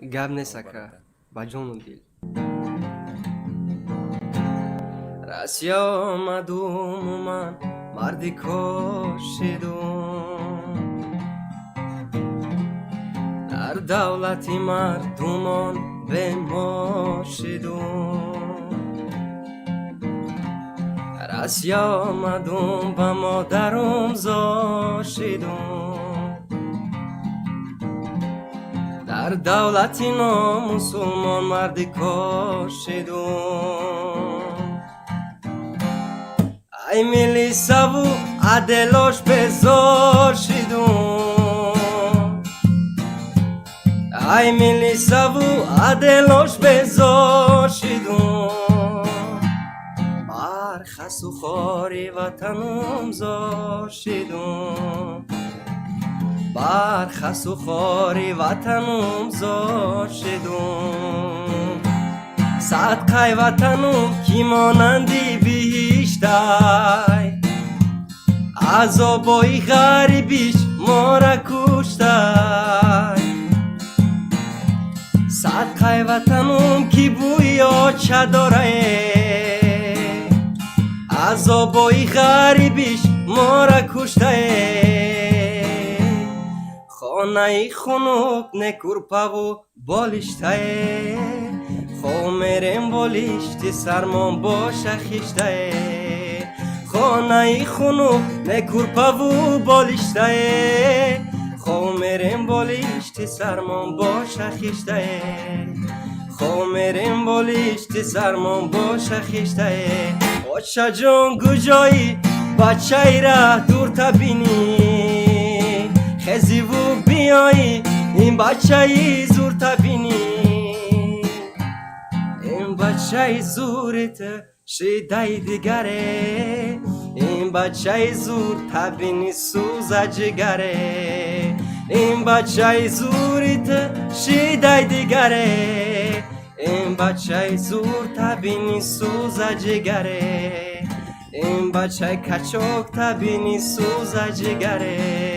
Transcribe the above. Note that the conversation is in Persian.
گب نسکه با جون و دل راسیا آمدم و من مردی کشیدم در دولتی مردمان بماشیدم راسیا آمدم و مادرم زاشیدم در دولتی نامسلمان مردی کشیدم ای ملی سبو عدلاش بزار شیدم ای ملی سبو عدلاش بزار شیدم بر خس و خاری وطنم زار شیدم بر خس و خاری وطنم زار شیدم صدقه وطنم کی مانندی بیشتر عذابای غریبیش ما را کشتر صدقه وطنم کی بوی آچه داره عذابای غریبیش ما را کشته خانه خنک نکرپه و بالشته خامرم بالشت سرمان باشه خیشته خانه خنک نکرپه و بالشته خامرم بالشت سرمان باشه خیشته خامرم بالشت سرمان باشه خیشته آچه جان گجایی بچه ای را دور تبینی خزی و بیایی این بچه ای زور تبینی این بچه ای زورت شیده دیگره این بچه ای زور تبینی سوز جگره این بچه ای زورت شیده دیگره این بچه ای زور تبینی سوز جگره این بچه کچک تبینی سوز جگره